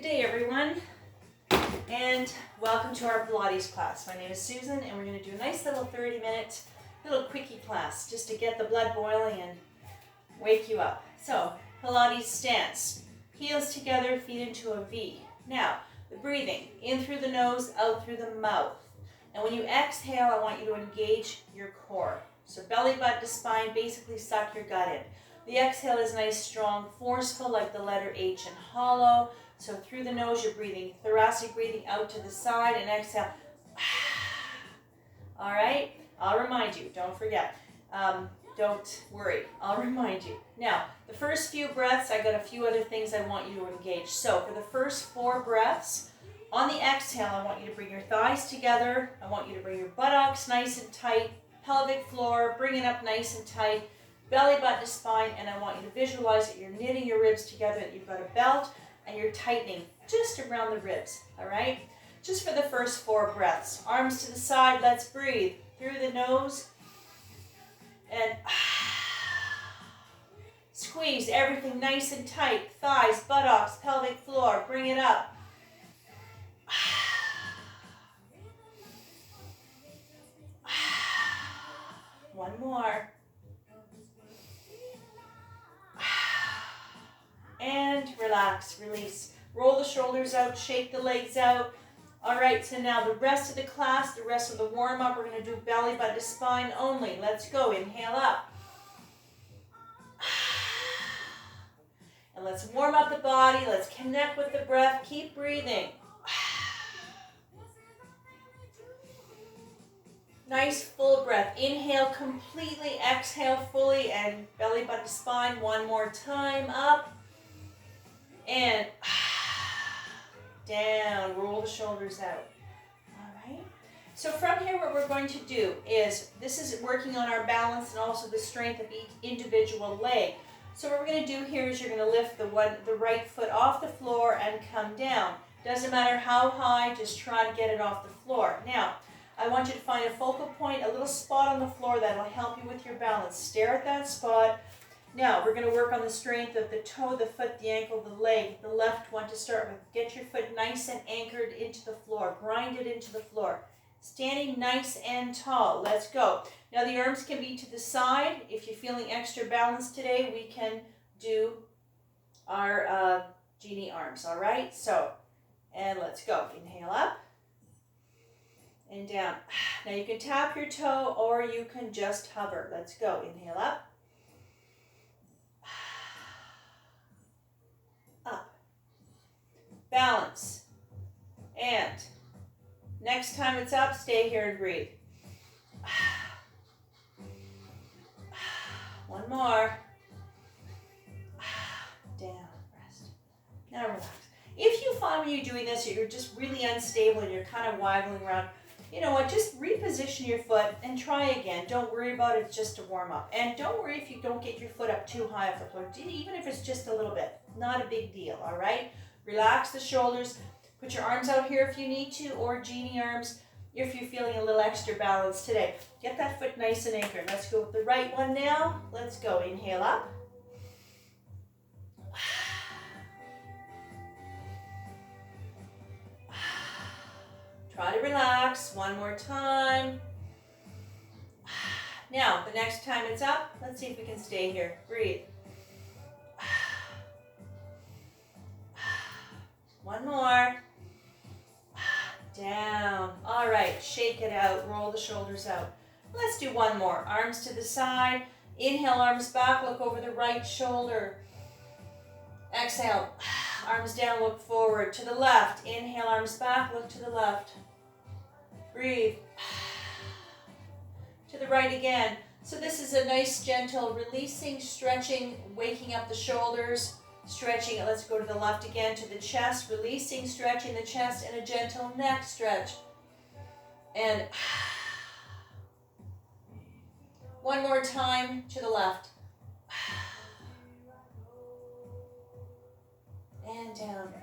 day, everyone, and welcome to our Pilates class. My name is Susan, and we're going to do a nice little 30-minute little quickie class just to get the blood boiling and wake you up. So, Pilates stance. Heels together, feet into a V. Now, the breathing, in through the nose, out through the mouth. And when you exhale, I want you to engage your core. So belly button to spine, basically suck your gut in. The exhale is nice, strong, forceful, like the letter H, and hollow. So through the nose, you're breathing, thoracic breathing out to the side, and exhale. All right? I'll remind you. Don't forget. Don't worry. I'll remind you. Now, the first few breaths, I got a few other things I want you to engage. So for the first 4 breaths, on the exhale, I want you to bring your thighs together. I want you to bring your buttocks nice and tight, pelvic floor, bring it up nice and tight, belly button to spine, and I want you to visualize that you're knitting your ribs together, that you've got a belt, and you're tightening just around the ribs, all right? Just for the first 4 breaths. Arms to the side, let's breathe. Through the nose, and squeeze everything nice and tight. Thighs, buttocks, pelvic floor, bring it up. One more. And relax, release. Roll the shoulders out, shake the legs out. All right, so now the rest of the class, the rest of the warm-up, we're going to do belly button to spine only. Let's go. Inhale up. And let's warm up the body. Let's connect with the breath. Keep breathing. Nice full breath. Inhale completely, exhale fully, and belly button to spine. One more time. Up. And down. Roll the shoulders out. All right. So from here, what we're going to do is, this is working on our balance and also the strength of each individual leg. So what we're going to do here is you're going to lift the right foot off the floor and come down. Doesn't matter how high, just try to get it off the floor. Now, I want you to find a focal point, a little spot on the floor that'll help you with your balance. Stare at that spot. Now, we're going to work on the strength of the toe, the foot, the ankle, the leg, the left one to start with. Get your foot nice and anchored into the floor. Grind it into the floor. Standing nice and tall. Let's go. Now, the arms can be to the side. If you're feeling extra balanced today, we can do our genie arms, all right? So, and let's go. Inhale up and down. Now, you can tap your toe or you can just hover. Let's go. Inhale up. Up. Balance. And next time it's up, stay here and breathe. One more. Down. Rest. Now relax. If you find when you're doing this, you're just really unstable and you're kind of waggling around, you know what, just reposition your foot and try again. Don't worry about it, it's just a warm up. And don't worry if you don't get your foot up too high off the floor, even if it's just a little bit. Not a big deal, all right? Relax the shoulders. Put your arms out here if you need to, or genie arms if you're feeling a little extra balance today. Get that foot nice and anchored. Let's go with the right one now. Let's go. Inhale up. Try to relax. One more time. Now, the next time it's up, let's see if we can stay here. Breathe. One more. Down. All right, shake it out. Roll the shoulders out. Let's do one more. Arms to the side. Inhale, arms back. Look over the right shoulder. Exhale. Arms down, look forward. To the left. Inhale, arms back. Look to the left. Breathe. To the right again. So this is a nice, gentle releasing, stretching, waking up the shoulders. Stretching it. Let's go to the left again, to the chest, releasing, stretching the chest, and a gentle neck stretch. And one more time to the left. And down.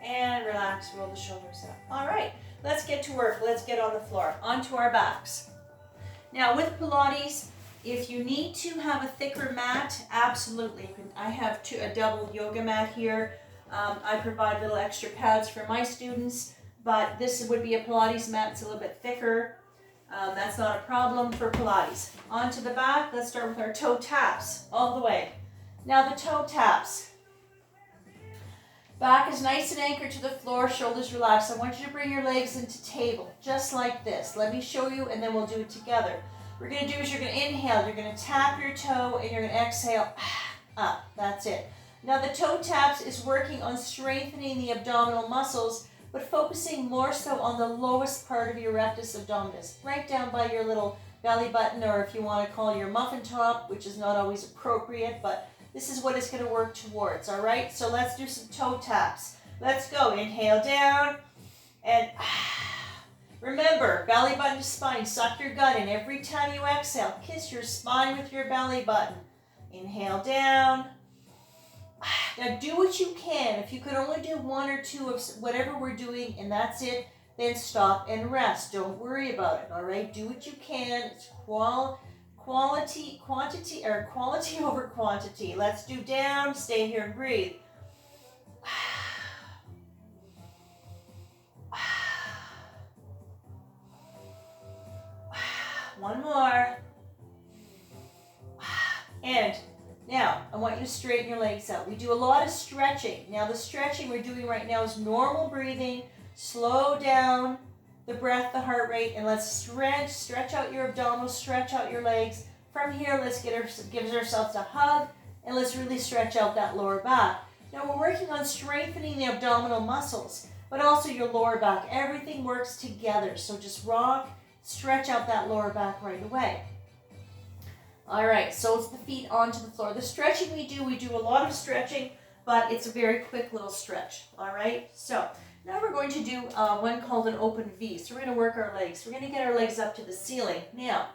And relax, roll the shoulders up. All right, let's get to work. Let's get on the floor, onto our backs. Now with Pilates, If you need to have a thicker mat, absolutely. I have a double yoga mat here. I provide little extra pads for my students, but this would be a Pilates mat. It's a little bit thicker. That's not a problem for Pilates. On to the back. Let's start with our toe taps all the way. Now the toe taps. Back is nice and anchored to the floor, shoulders relaxed. I want you to bring your legs into table, just like this. Let me show you, and then we'll do it together. What you're going to do is you're going to inhale, you're going to tap your toe, and you're going to exhale up. That's it. Now the toe taps is working on strengthening the abdominal muscles, but focusing more so on the lowest part of your rectus abdominis, right down by your little belly button, or if you want to call your muffin top, which is not always appropriate, but this is what it's going to work towards, all right? So let's do some toe taps. Let's go. Inhale down, and remember, belly button to spine. Suck your gut in. Every time you exhale, kiss your spine with your belly button. Inhale down. Now do what you can. If you could only do one or two of whatever we're doing, and that's it, then stop and rest. Don't worry about it, all right? Do what you can. It's quality over quantity. Let's do down. Stay here and breathe. One more. And now, I want you to straighten your legs out. We do a lot of stretching. Now, the stretching we're doing right now is normal breathing. Slow down the breath, the heart rate, and let's stretch out your abdominals, stretch out your legs. From here, let's give ourselves a hug, and let's really stretch out that lower back. Now, we're working on strengthening the abdominal muscles, but also your lower back. Everything works together, so just rock, stretch out that lower back right away. All right, so it's the feet onto the floor. The stretching we do a lot of stretching, but it's a very quick little stretch, all right? So now we're going to do one called an open V. So we're going to work our legs. We're going to get our legs up to the ceiling. Now,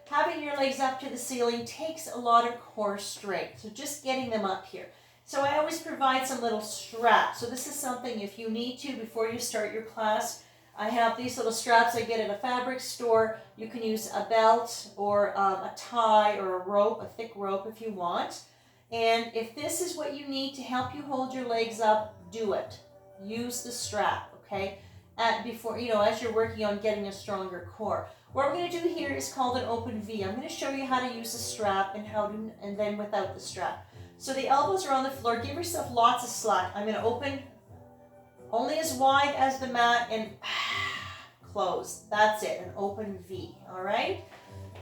having your legs up to the ceiling takes a lot of core strength, so just getting them up here. So I always provide some little straps. So this is something if you need to before you start your class. I have these little straps I get at a fabric store. You can use a belt or a tie or a rope, a thick rope if you want. And if this is what you need to help you hold your legs up, do it. Use the strap, okay? As you're working on getting a stronger core. What we're going to do here is called an open V. I'm going to show you how to use the strap and then without the strap. So the elbows are on the floor. Give yourself lots of slack. I'm going to open only as wide as the mat and close. That's it, an open V, all right?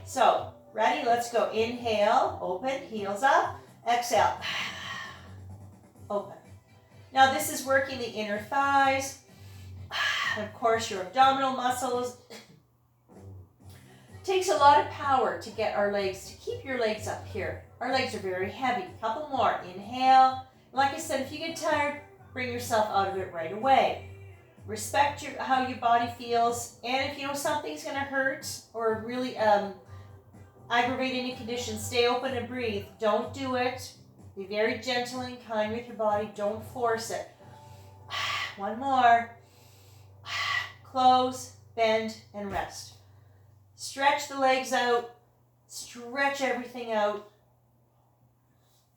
So, ready? Let's go. Inhale, open, heels up. Exhale, open. Now this is working the inner thighs, and of course your abdominal muscles. It takes a lot of power to get our legs, to keep your legs up here. Our legs are very heavy. Couple more. Inhale. Like I said, if you get tired, bring yourself out of it right away. Respect how your body feels, and if you know something's going to hurt or really aggravate any condition, stay open and breathe. Don't do it. Be very gentle and kind with your body. Don't force it. One more. Close, bend, and rest. Stretch the legs out. Stretch everything out.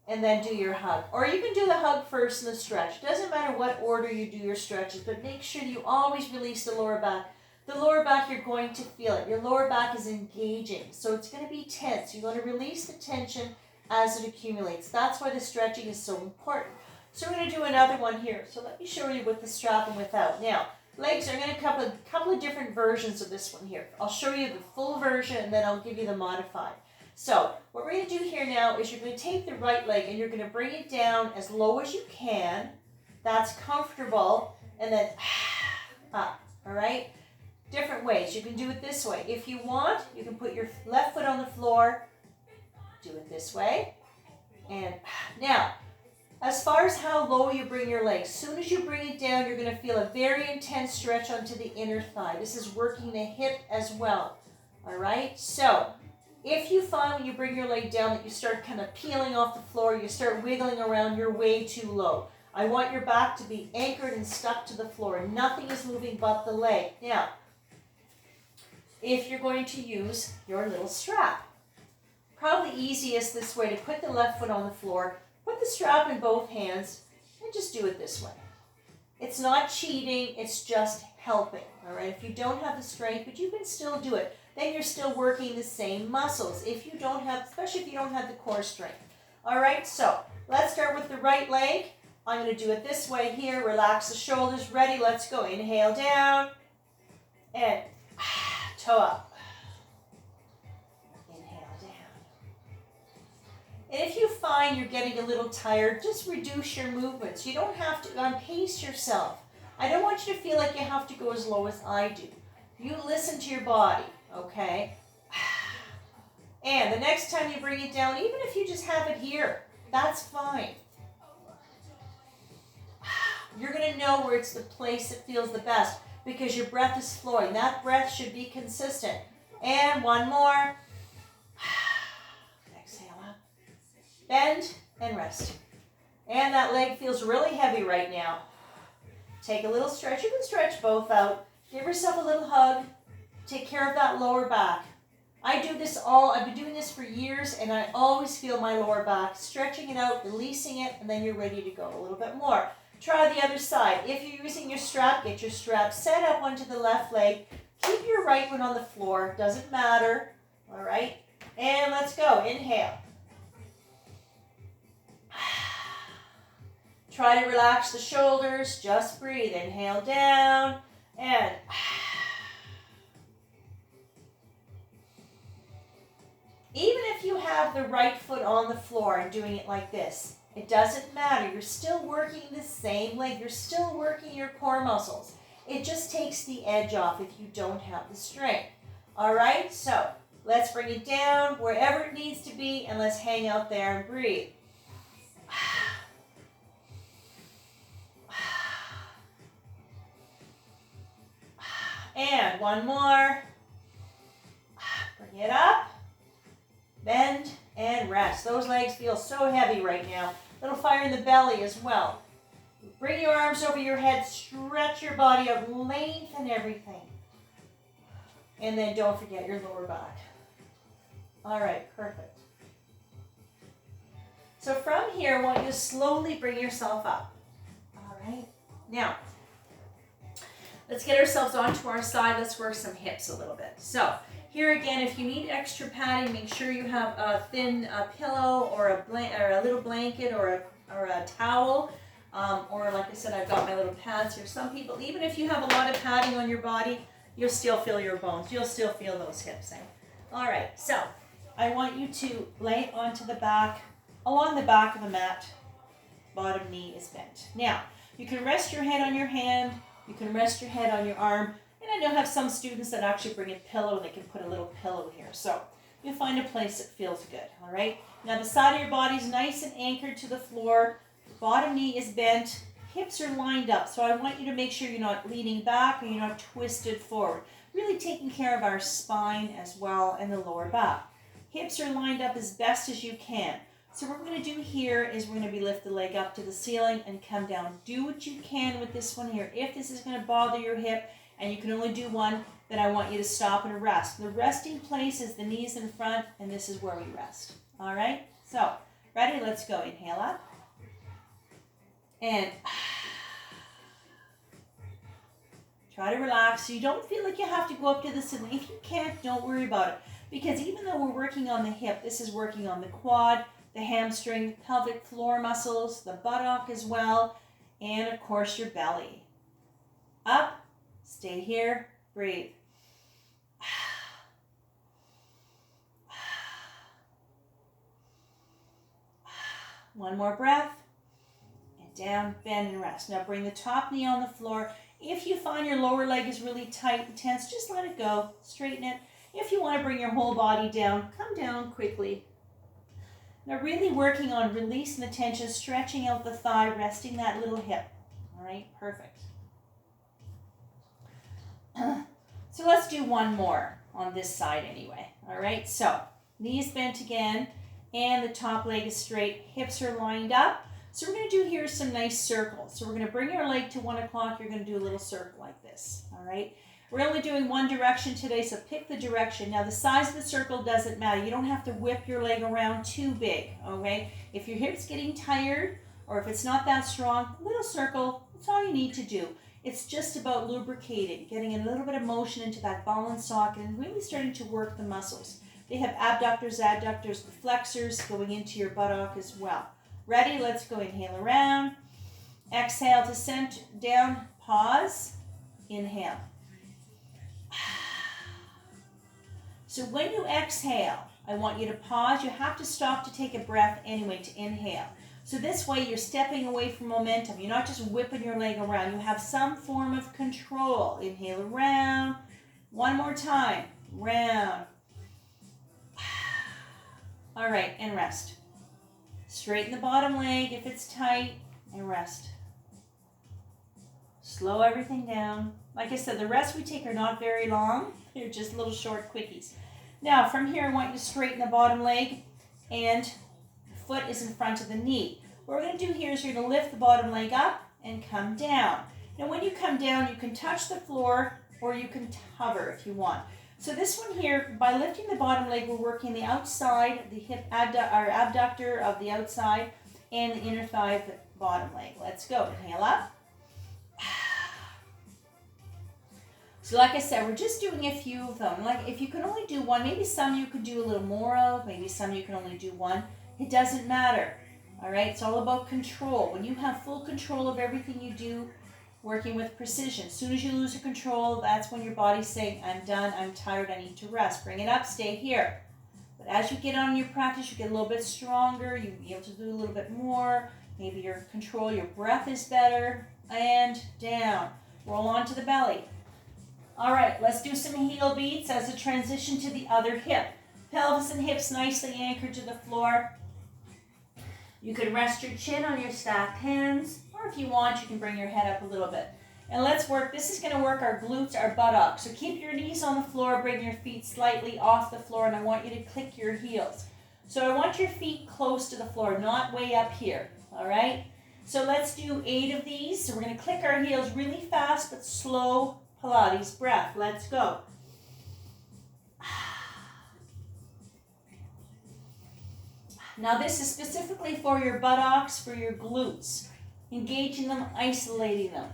And then do your hug. Or you can do the hug first and the stretch. Doesn't matter what order you do your stretches, but make sure you always release the lower back. The lower back, you're going to feel it. Your lower back is engaging, so it's going to be tense. You're going to release the tension as it accumulates. That's why the stretching is so important. So we're going to do another one here. So let me show you with the strap and without. Now, legs are going to come a couple of different versions of this one here. I'll show you the full version, and then I'll give you the modified. So what we're going to do here now is you're going to take the right leg and you're going to bring it down as low as you can. That's comfortable. And then up, all right? Different ways. You can do it this way. If you want, you can put your left foot on the floor. Do it this way. And now, as far as how low you bring your legs, as soon as you bring it down, you're going to feel a very intense stretch onto the inner thigh. This is working the hip as well. All right? So if you find when you bring your leg down that you start kind of peeling off the floor, you start wiggling around, you're way too low. I want your back to be anchored and stuck to the floor. Nothing is moving but the leg. Now, if you're going to use your little strap, probably easiest this way to put the left foot on the floor, put the strap in both hands, and just do it this way. It's not cheating, it's just helping, all right? If you don't have the strength, but you can still do it, then you're still working the same muscles. If you don't have, especially if you don't have the core strength. All right, so let's start with the right leg. I'm going to do it this way here. Relax the shoulders. Ready? Let's go. Inhale down and toe up. Inhale down. And if you find you're getting a little tired, just reduce your movements. You don't have to pace yourself. I don't want you to feel like you have to go as low as I do. You listen to your body, okay? And the next time you bring it down, even if you just have it here, that's fine. You're going to know where it's the place that feels the best because your breath is flowing. That breath should be consistent. And one more. Exhale up. Bend and rest. And that leg feels really heavy right now. Take a little stretch. You can stretch both out. Give yourself a little hug. Take care of that lower back. I've been doing this for years, and I always feel my lower back, stretching it out, releasing it, and then you're ready to go a little bit more. Try the other side. If you're using your strap, get your strap set up onto the left leg. Keep your right one on the floor. Doesn't matter. All right? And let's go. Inhale. Try to relax the shoulders. Just breathe. Inhale down and even if you have the right foot on the floor and doing it like this, it doesn't matter. You're still working the same leg. You're still working your core muscles. It just takes the edge off if you don't have the strength. All right, so let's bring it down wherever it needs to be, and let's hang out there and breathe. And one more. Bring it up. Bend and rest. Those legs feel so heavy right now. Little fire in the belly as well. Bring your arms over your head. Stretch your body out. Lengthen everything. And then don't forget your lower back. All right, perfect. So from here, I want you to slowly bring yourself up. All right. Now, let's get ourselves onto our side. Let's work some hips a little bit. So here again, if you need extra padding, make sure you have a thin pillow or a little blanket or a towel. Or like I said, I've got my little pads here. Some people, even if you have a lot of padding on your body, you'll still feel your bones. You'll still feel those hips. All right, so I want you to lay onto the back, along the back of the mat. Bottom knee is bent. Now, you can rest your head on your hand. You can rest your head on your arm. And I know I have some students that actually bring a pillow and they can put a little pillow here. So you'll find a place that feels good, all right? Now the side of your body is nice and anchored to the floor. The bottom knee is bent. Hips are lined up. So I want you to make sure you're not leaning back or you're not twisted forward. Really taking care of our spine as well and the lower back. Hips are lined up as best as you can. So what we're going to do here is we're going to lift the leg up to the ceiling and come down. Do what you can with this one here. If this is going to bother your hip and you can only do one, then I want you to stop and rest. The resting place is the knees in front, and this is where we rest. All right? So, ready? Let's go. Inhale up. And try to relax so you don't feel like you have to go up to the ceiling. If you can't, don't worry about it. Because even though we're working on the hip, this is working on the quad, the hamstring, pelvic floor muscles, the buttock as well, and of course your belly. Up, stay here, breathe. One more breath, and down, bend and rest. Now bring the top knee on the floor. If you find your lower leg is really tight and tense, just let it go, straighten it. If you want to bring your whole body down, come down quickly. Now really working on releasing the tension, stretching out the thigh, resting that little hip. All right, perfect. So let's do one more on this side anyway. All right, so knees bent again, and the top leg is straight, hips are lined up. So we're going to do here some nice circles. So we're going to bring your leg to 1 o'clock. You're going to do a little circle like this. All right. We're only doing one direction today, so pick the direction. Now, the size of the circle doesn't matter. You don't have to whip your leg around too big, okay? If your hip's getting tired, or if it's not that strong, a little circle, that's all you need to do. It's just about lubricating, getting a little bit of motion into that ball and socket and really starting to work the muscles. They have abductors, adductors, flexors going into your buttock as well. Ready? Let's go. Inhale around. Exhale to send down. Pause. Inhale. So when you exhale, I want you to pause. You have to stop to take a breath anyway to inhale. So this way you're stepping away from momentum. You're not just whipping your leg around. You have some form of control. Inhale around. One more time. Round. All right, and rest. Straighten the bottom leg if it's tight, and rest. Slow everything down. Like I said, the rests we take are not very long. They're just little short quickies. Now, from here, I want you to straighten the bottom leg, and the foot is in front of the knee. What we're going to do here is you're going to lift the bottom leg up and come down. Now, when you come down, you can touch the floor, or you can hover if you want. So this one here, by lifting the bottom leg, we're working the outside, the hip abductor of the outside, and the inner thigh of the bottom leg. Let's go. Inhale up. So like I said, we're just doing a few of them. Like if you can only do one, maybe some you could do a little more of, maybe some you can only do one. It doesn't matter. All right, it's all about control. When you have full control of everything you do, working with precision. As soon as you lose your control, that's when your body's saying, I'm done, I'm tired, I need to rest. Bring it up, stay here. But as you get on in your practice, you get a little bit stronger, you'll be able to do a little bit more. Maybe your control, your breath is better. And down. Roll onto the belly. All right, let's do some heel beats as a transition to the other hip. Pelvis and hips nicely anchored to the floor. You can rest your chin on your stacked hands, or if you want, you can bring your head up a little bit. And let's work, this is going to work our glutes, our buttocks. So keep your knees on the floor, bring your feet slightly off the floor, and I want you to click your heels. So I want your feet close to the floor, not way up here, all right? So let's do 8 of these. So we're going to click our heels really fast, but slow Pilates breath. Let's go. Now this is specifically for your buttocks, for your glutes. Engaging them, isolating them.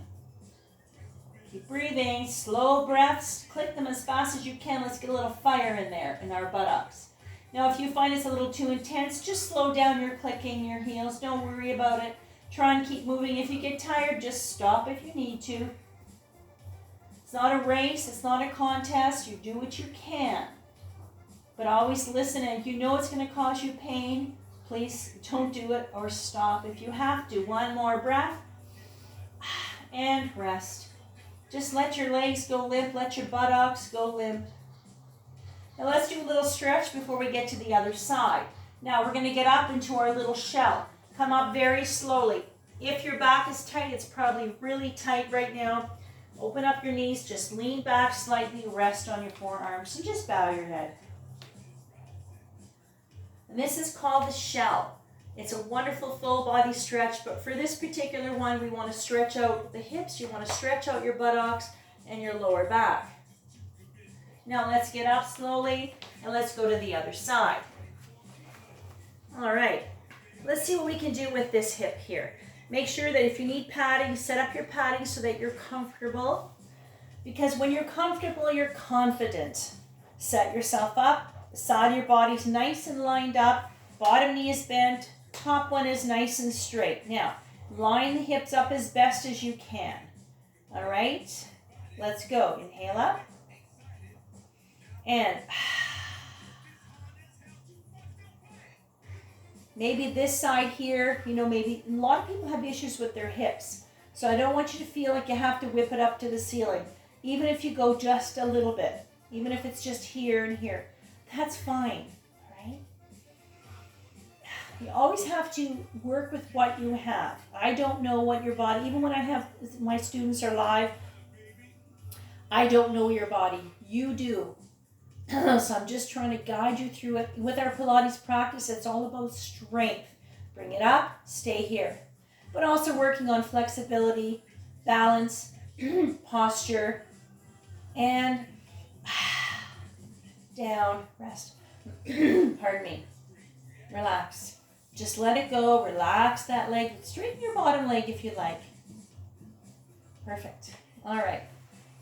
Keep breathing, slow breaths. Click them as fast as you can. Let's get a little fire in there in our buttocks. Now if you find it's a little too intense, just slow down your clicking, your heels. Don't worry about it. Try and keep moving. If you get tired, just stop if you need to. It's not a race, it's not a contest. You do what you can. But always listen, and if you know it's going to cause you pain, please don't do it or stop if you have to. One more breath and rest. Just let your legs go limp, let your buttocks go limp. Now let's do a little stretch before we get to the other side. Now we're going to get up into our little shell. Come up very slowly. If your back is tight, it's probably really tight right now. Open up your knees, just lean back slightly, rest on your forearms, and just bow your head. And this is called the shell. It's a wonderful full body stretch, but for this particular one, we want to stretch out the hips, you want to stretch out your buttocks and your lower back. Now let's get up slowly, and let's go to the other side. All right, let's see what we can do with this hip here. Make sure that if you need padding, set up your padding so that you're comfortable. Because when you're comfortable, you're confident. Set yourself up. The side of your body's nice and lined up. Bottom knee is bent. Top one is nice and straight. Now, line the hips up as best as you can. All right? Let's go. Inhale up. And maybe this side here, maybe a lot of people have issues with their hips. So I don't want you to feel like you have to whip it up to the ceiling. Even if you go just a little bit, even if it's just here and here, that's fine, right? You always have to work with what you have. I don't know what your body, even when I have my students are live, I don't know your body. You do. So I'm just trying to guide you through it. With our Pilates practice, it's all about strength. Bring it up, stay here. But also working on flexibility, balance, posture, and down, rest. Pardon me. Relax. Just let it go, relax that leg. Straighten your bottom leg if you like. Perfect. All right.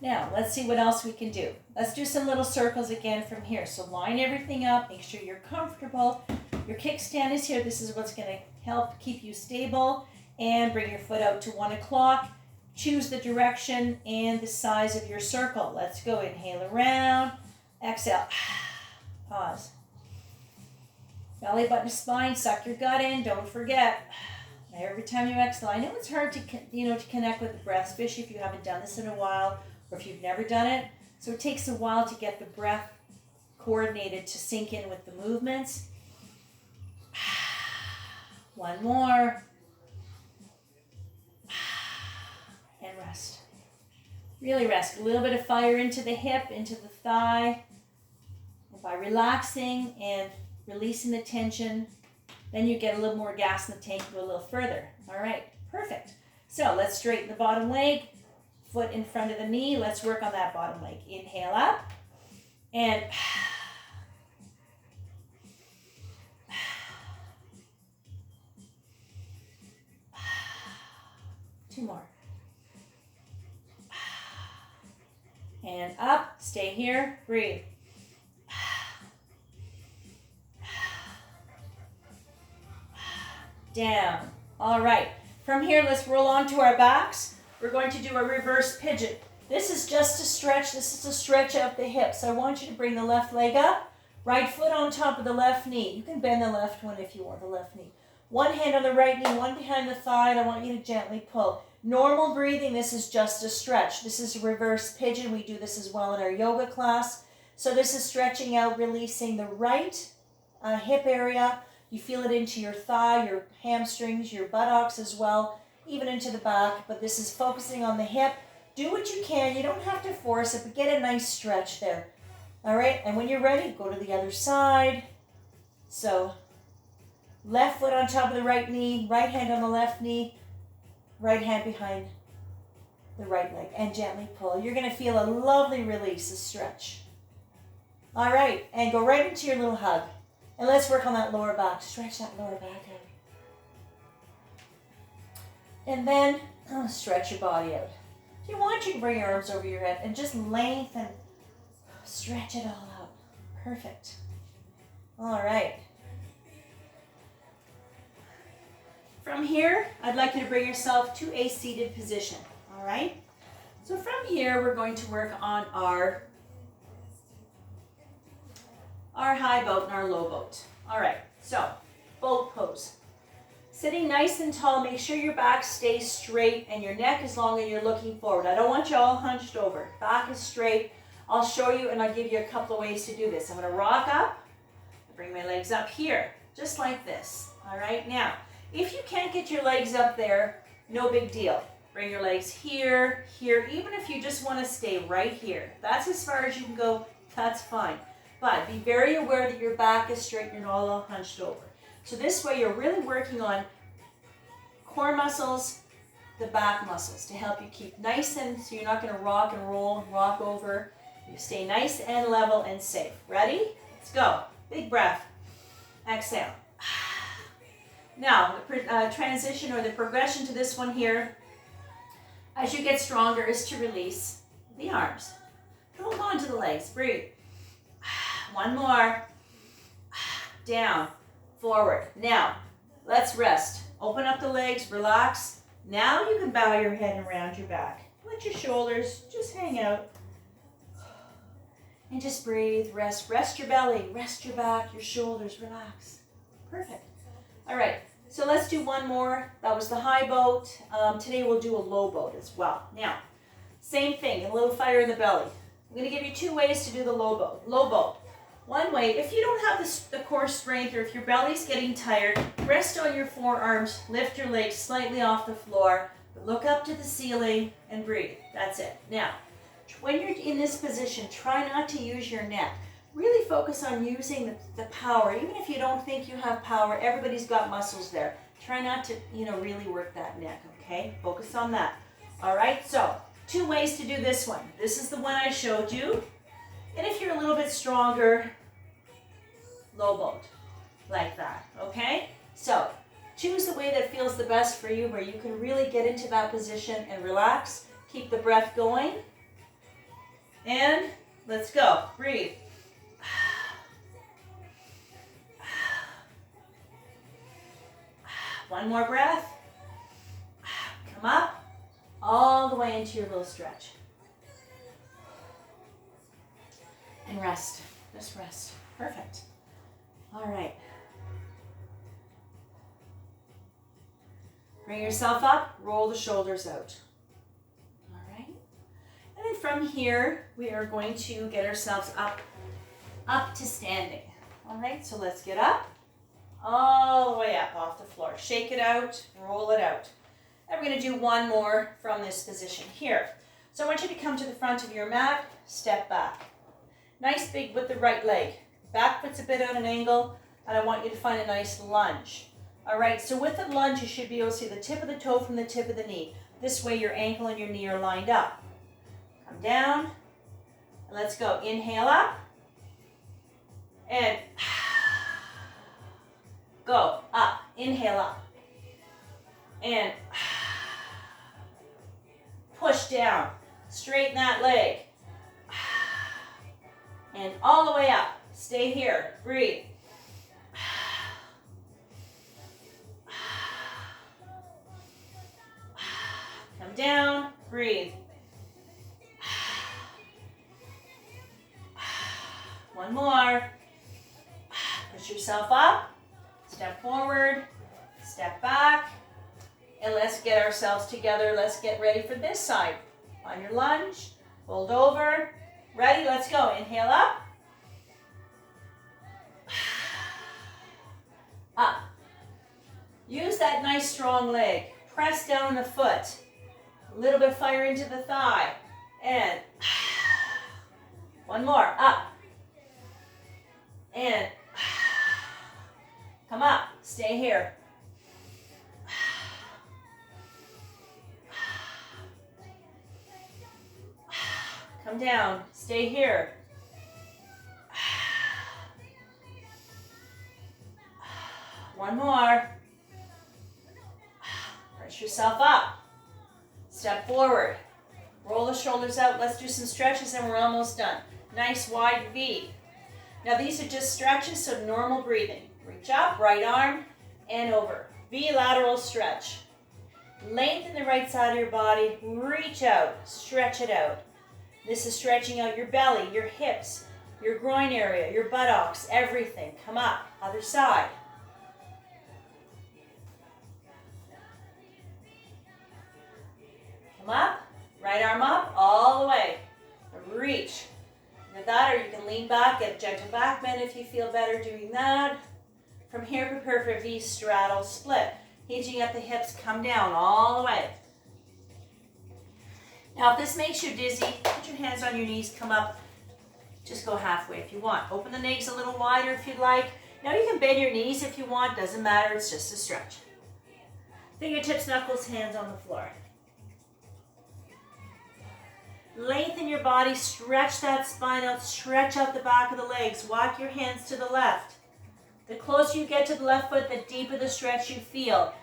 Now, let's see what else we can do. Let's do some little circles again from here. So line everything up, make sure you're comfortable. Your kickstand is here. This is what's going to help keep you stable. And bring your foot out to 1 o'clock. Choose the direction and the size of your circle. Let's go. Inhale around. Exhale. Pause. Belly button to spine. Suck your gut in. Don't forget. Every time you exhale, I know it's hard to connect with the breath, especially if you haven't done this in a while or if you've never done it. So it takes a while to get the breath coordinated to sink in with the movements. One more. And rest. Really rest. A little bit of fire into the hip, into the thigh. And by relaxing and releasing the tension, then you get a little more gas in the tank, go a little further. All right, perfect. So let's straighten the bottom leg, foot in front of the knee. Let's work on that bottom leg. Inhale up and two more. And up, stay here, breathe. Down. All right. From here, let's roll onto our backs. We're going to do a reverse pigeon. This is just a stretch. This is to stretch out the hips. I want you to bring the left leg up, right foot on top of the left knee. You can bend the left one if you want, the left knee. One hand on the right knee, one behind the thigh, and I want you to gently pull. Normal breathing, this is just a stretch. This is a reverse pigeon. We do this as well in our yoga class. So this is stretching out, releasing the right hip area. You feel it into your thigh, your hamstrings, your buttocks as well, even into the back. But this is focusing on the hip. Do what you can. You don't have to force it, but get a nice stretch there. All right, and when you're ready, go to the other side. So left foot on top of the right knee, right hand on the left knee, right hand behind the right leg, and gently pull. You're going to feel a lovely release, a stretch. All right, and go right into your little hug. And let's work on that lower back. Stretch that lower back out. And then stretch your body out. If you want, you can bring your arms over your head and just lengthen. Stretch it all out. Perfect. All right. From here, I'd like you to bring yourself to a seated position. All right? So from here, we're going to work on our high boat and our low boat. All right, so boat pose. Sitting nice and tall, make sure your back stays straight and your neck is long and you're looking forward. I don't want you all hunched over. Back is straight. I'll show you and I'll give you a couple of ways to do this. I'm going to rock up, bring my legs up here, just like this. All right, now, if you can't get your legs up there, no big deal. Bring your legs here, here, even if you just want to stay right here. That's as far as you can go, that's fine. But be very aware that your back is straight and you're not all hunched over. So this way you're really working on core muscles, the back muscles to help you keep nice and so you're not going to rock and roll and rock over. You stay nice and level and safe. Ready? Let's go. Big breath. Exhale. Now, the transition or the progression to this one here, as you get stronger, is to release the arms. Hold on to the legs. Breathe. One more. Down. Forward. Now, let's rest. Open up the legs. Relax. Now you can bow your head and round your back. Let your shoulders just hang out. And just breathe. Rest. Rest your belly. Rest your back. Your shoulders. Relax. Perfect. All right. So let's do one more. That was the high boat. Today we'll do a low boat as well. Now, same thing. A little fire in the belly. I'm going to give you 2 ways to do the low boat. Low boat. One way, if you don't have the core strength or if your belly's getting tired, rest on your forearms, lift your legs slightly off the floor, but look up to the ceiling and breathe. That's it. Now, when you're in this position, try not to use your neck. Really focus on using the power. Even if you don't think you have power, everybody's got muscles there. Try not to, really work that neck, okay? Focus on that. All right, so 2 ways to do this one. This is the one I showed you. And if you're a little bit stronger, low boat, like that, okay? So choose the way that feels the best for you, where you can really get into that position and relax. Keep the breath going. And let's go. Breathe. One more breath. Come up all the way into your little stretch. And rest. Just rest. Perfect. All right. Bring yourself up. Roll the shoulders out. All right. And then from here, we are going to get ourselves up to standing. All right. So let's get up. All the way up off the floor. Shake it out. Roll it out. And we're going to do one more from this position here. So I want you to come to the front of your mat. Step back. Nice big with the right leg. Back foot's a bit at an angle, and I want you to find a nice lunge. All right, so with the lunge, you should be able to see the tip of the toe from the tip of the knee. This way your ankle and your knee are lined up. Come down, and let's go. Inhale up, and go up. Inhale up, and push down. Straighten that leg. And all the way up. Stay here. Breathe. Come down. Breathe. One more. Push yourself up. Step forward. Step back. And let's get ourselves together. Let's get ready for this side. On your lunge. Fold over. Ready? Let's go. Inhale up. Up. Use that nice strong leg. Press down the foot. A little bit fire into the thigh. And one more. Up. And come up. Stay here. Come down. Stay here. One more. Press yourself up. Step forward. Roll the shoulders out. Let's do some stretches and we're almost done. Nice wide V. Now these are just stretches, so normal breathing. Reach up, right arm, and over. V lateral stretch. Lengthen the right side of your body. Reach out. Stretch it out. This is stretching out your belly, your hips, your groin area, your buttocks, everything. Come up. Other side. Come up. Right arm up all the way. Reach. With that, or you can lean back, get a gentle back bend if you feel better doing that. From here, prepare for a V straddle split. Hinging at the hips, come down all the way. Now, if this makes you dizzy, put your hands on your knees, come up. Just go halfway if you want. Open the legs a little wider if you'd like. Now, you can bend your knees if you want. Doesn't matter. It's just a stretch. Fingertips, knuckles, hands on the floor. Lengthen your body. Stretch that spine out. Stretch out the back of the legs. Walk your hands to the left. The closer you get to the left foot, the deeper the stretch you feel.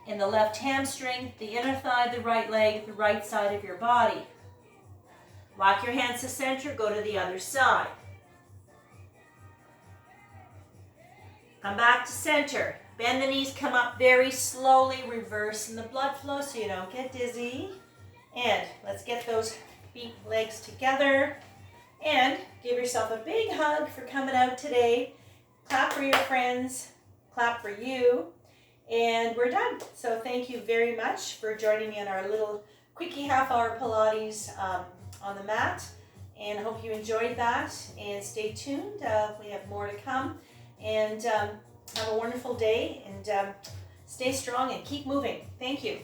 In the left hamstring, the inner thigh, the right leg, the right side of your body. Walk your hands to center, go to the other side. Come back to center. Bend the knees, come up very slowly, reversing the blood flow so you don't get dizzy. And let's get those feet, legs together. And give yourself a big hug for coming out today. Clap for your friends, clap for you. And we're done. So thank you very much for joining me on our little quickie half-hour Pilates on the mat. And I hope you enjoyed that. And stay tuned. We have more to come. And have a wonderful day. And stay strong and keep moving. Thank you.